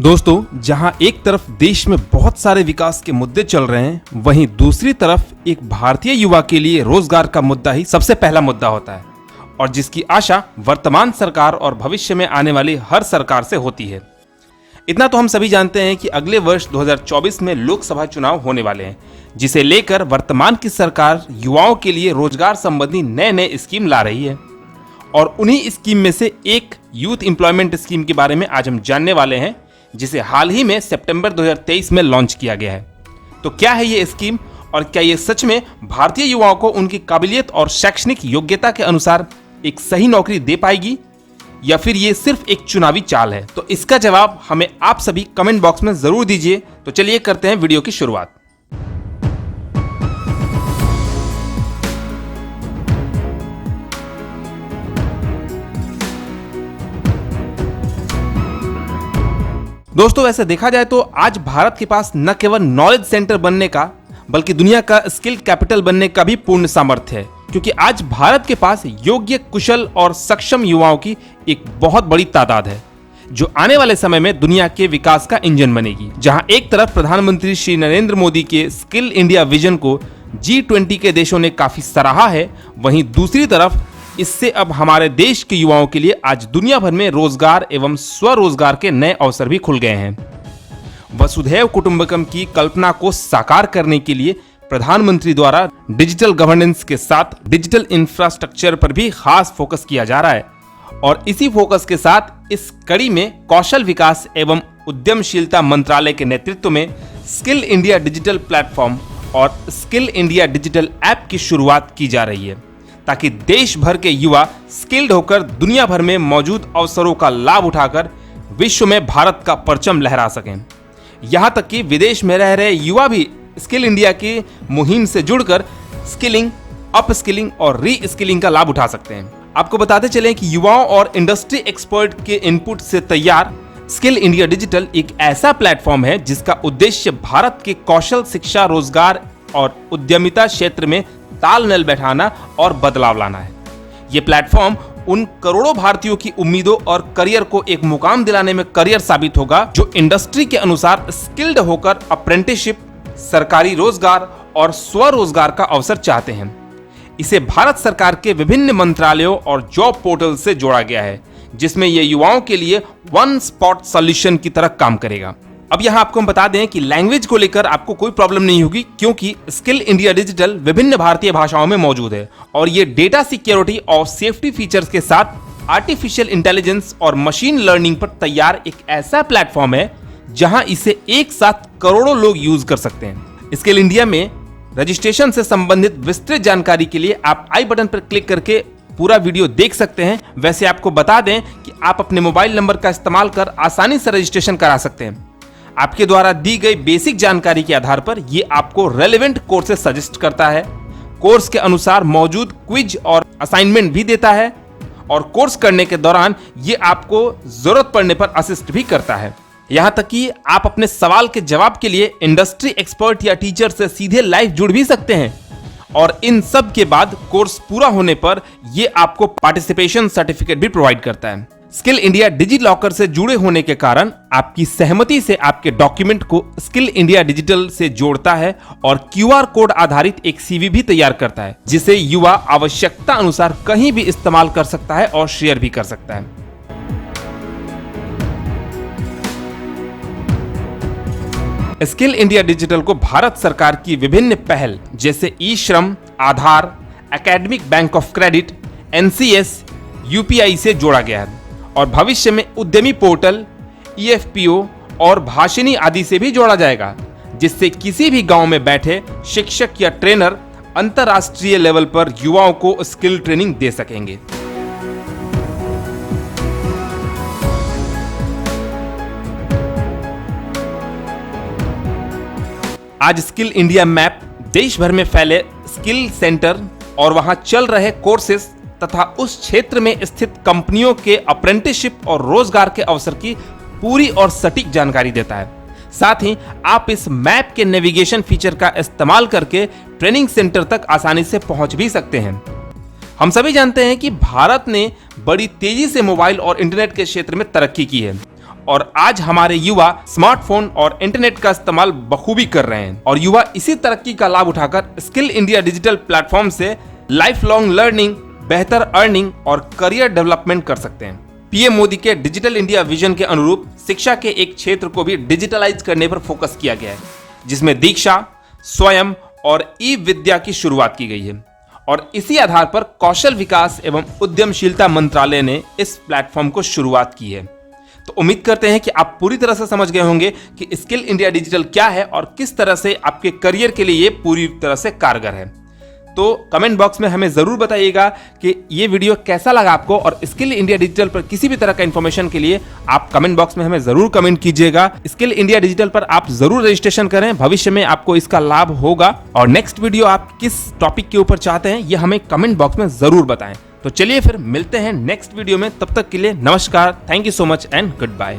दोस्तों, जहां एक तरफ देश में बहुत सारे विकास के मुद्दे चल रहे हैं, वहीं दूसरी तरफ एक भारतीय युवा के लिए रोजगार का मुद्दा ही सबसे पहला मुद्दा होता है और जिसकी आशा वर्तमान सरकार और भविष्य में आने वाली हर सरकार से होती है। इतना तो हम सभी जानते हैं कि अगले वर्ष 2024 में लोकसभा चुनाव होने वाले हैं, जिसे लेकर वर्तमान की सरकार युवाओं के लिए रोजगार संबंधी नए नए स्कीम ला रही है और उन्हीं स्कीम में से एक यूथ एम्प्लॉयमेंट स्कीम के बारे में आज हम जानने वाले हैं, जिसे हाल ही में सितंबर 2023 में लॉन्च किया गया है। तो क्या है ये स्कीम और क्या ये सच में भारतीय युवाओं को उनकी काबिलियत और शैक्षणिक योग्यता के अनुसार एक सही नौकरी दे पाएगी या फिर ये सिर्फ एक चुनावी चाल है? तो इसका जवाब हमें आप सभी कमेंट बॉक्स में जरूर दीजिए। तो चलिए करते हैं वीडियो की शुरुआत। दोस्तों, वैसे देखा जाए तो आज भारत के पास न केवल नॉलेज सेंटर बनने का बल्कि दुनिया का स्किल कैपिटल बनने का भी पूर्ण सामर्थ्य है, क्योंकि आज भारत के पास योग्य, कुशल और सक्षम युवाओं की एक बहुत बड़ी तादाद है जो आने वाले समय में दुनिया के विकास का इंजन बनेगी। जहां एक तरफ प्रधानमंत्री श्री नरेंद्र मोदी के स्किल इंडिया विजन को G20 के देशों ने काफी सराहा है, वहीं दूसरी तरफ इससे अब हमारे देश के युवाओं के लिए आज दुनिया भर में रोजगार एवं स्वरोजगार के नए अवसर भी खुल गए हैं। वसुधैव कुटुंबकम की कल्पना को साकार करने के लिए प्रधानमंत्री द्वारा डिजिटल गवर्नेंस के साथ डिजिटल इंफ्रास्ट्रक्चर पर भी खास फोकस किया जा रहा है और इसी फोकस के साथ इस कड़ी में कौशल विकास एवं उद्यमशीलता मंत्रालय के नेतृत्व में स्किल इंडिया डिजिटल प्लेटफॉर्म और स्किल इंडिया डिजिटल ऐप की शुरुआत की जा रही है, ताकि देश भर के युवा स्किल्ड होकर दुनिया भर में मौजूद अवसरों का लाभ उठाकर विश्व में भारत का परचम लहरा सकें। यहां तक कि विदेश में रह रहे युवा भी स्किल इंडिया की मुहिम से जुड़कर स्किलिंग, अपस्किलिंग और री स्किलिंग का लाभ उठा सकते हैं। आपको बताते चलें कि युवाओं और इंडस्ट्री एक्सपर्ट के इनपुट से तैयार स्किल इंडिया डिजिटल एक ऐसा प्लेटफॉर्म है जिसका उद्देश्य भारत के कौशल, शिक्षा, रोजगार और उद्यमिता क्षेत्र में तालमेल बैठाना और बदलाव लाना है। ये प्लेटफॉर्म उन करोड़ों भारतीयों की उम्मीदों और करियर को एक मुकाम दिलाने में करियर साबित होगा जो इंडस्ट्री के अनुसार स्किल्ड होकर अप्रेंटिसशिप, सरकारी रोजगार और स्वरोजगार का अवसर चाहते हैं। इसे भारत सरकार के विभिन्न मंत्रालयों और जॉब पोर्टल से जोड़ा गया है, जिसमें ये युवाओं के लिए वन स्पॉट सॉल्यूशन की तरह काम करेगा। अब यहाँ आपको हम बता दें कि लैंग्वेज को लेकर आपको कोई प्रॉब्लम नहीं होगी, क्योंकि स्किल इंडिया डिजिटल विभिन्न भारतीय भाषाओं में मौजूद है और ये डेटा सिक्योरिटी और सेफ्टी फीचर्स के साथ आर्टिफिशियल इंटेलिजेंस और मशीन लर्निंग पर तैयार एक ऐसा प्लेटफॉर्म है जहां इसे एक साथ करोड़ों लोग यूज कर सकते हैं। स्किल इंडिया में रजिस्ट्रेशन से संबंधित विस्तृत जानकारी के लिए आप आई बटन पर क्लिक करके पूरा वीडियो देख सकते हैं। वैसे आपको बता दें कि आप अपने मोबाइल नंबर का इस्तेमाल कर आसानी से रजिस्ट्रेशन करा सकते हैं। आपके द्वारा दी गई बेसिक जानकारी के आधार पर ये आपको रेलेवेंट कोर्सेज सजेस्ट करता है, कोर्स के अनुसार मौजूद क्विज और असाइनमेंट भी देता है और कोर्स करने के दौरान ये आपको जरूरत पड़ने पर असिस्ट भी करता है। यहाँ तक कि आप अपने सवाल के जवाब के लिए इंडस्ट्री एक्सपर्ट या टीचर से सीधे लाइव जुड़ भी सकते हैं और इन सब के बाद कोर्स पूरा होने पर ये आपको पार्टिसिपेशन सर्टिफिकेट भी प्रोवाइड करता है। स्किल इंडिया डिजी लॉकर से जुड़े होने के कारण आपकी सहमति से आपके डॉक्यूमेंट को स्किल इंडिया डिजिटल से जोड़ता है और QR कोड आधारित एक CV भी तैयार करता है, जिसे युवा आवश्यकता अनुसार कहीं भी इस्तेमाल कर सकता है और शेयर भी कर सकता है। स्किल इंडिया डिजिटल को भारत सरकार की विभिन्न पहल जैसे eShram, Aadhaar, academic bank of credit, NCS, UPI से जोड़ा गया है और भविष्य में उद्यमी पोर्टल, EFPO और भाषिनी आदि से भी जोड़ा जाएगा, जिससे किसी भी गांव में बैठे शिक्षक या ट्रेनर अंतरराष्ट्रीय लेवल पर युवाओं को स्किल ट्रेनिंग दे सकेंगे। आज स्किल इंडिया मैप देश भर में फैले स्किल सेंटर और वहां चल रहे कोर्सेज तथा उस क्षेत्र में स्थित कंपनियों के अप्रेंटिसशिप और रोजगार के अवसर की पूरी और सटीक जानकारी देता है। साथ ही आप इस मैप के नेविगेशन फीचर का इस्तेमाल करके ट्रेनिंग सेंटर तक आसानी से पहुंच भी सकते हैं। हम सभी जानते हैं कि भारत ने बड़ी तेजी से मोबाइल और इंटरनेट के क्षेत्र में तरक्की की है और आज हमारे युवा स्मार्टफोन और इंटरनेट का इस्तेमाल बखूबी कर रहे हैं और युवा इसी तरक्की का लाभ उठाकर स्किल इंडिया डिजिटल प्लेटफॉर्म से लाइफ लॉन्ग लर्निंग, बेहतर अर्निंग और करियर डेवलपमेंट कर सकते हैं। पीएम मोदी के डिजिटल इंडिया विजन के अनुरूप शिक्षा के एक क्षेत्र को भी डिजिटलाइज करने पर फोकस किया गया है, जिसमें दीक्षा, स्वयं और ई विद्या की शुरुआत की गई है और इसी आधार पर कौशल विकास एवं उद्यमशीलता मंत्रालय ने इस प्लेटफॉर्म को शुरुआत की है। तो उम्मीद करते हैं कि आप पूरी तरह से समझ गए होंगे कि स्किल इंडिया डिजिटल क्या है और किस तरह से आपके करियर के लिए ये पूरी तरह से कारगर है। तो कमेंट बॉक्स में हमें जरूर बताइएगा कि ये वीडियो कैसा लगा आपको और स्किल इंडिया डिजिटल पर किसी भी तरह का इंफॉर्मेशन के लिए आप कमेंट बॉक्स में हमें जरूर कमेंट कीजिएगा। स्किल इंडिया डिजिटल पर आप जरूर रजिस्ट्रेशन करें, भविष्य में आपको इसका लाभ होगा। और नेक्स्ट वीडियो आप किस टॉपिक के ऊपर चाहते हैं ये हमें कमेंट बॉक्स में जरूर बताएं। तो चलिए फिर मिलते हैं नेक्स्ट वीडियो में, तब तक के लिए नमस्कार, thank you so much and good bye.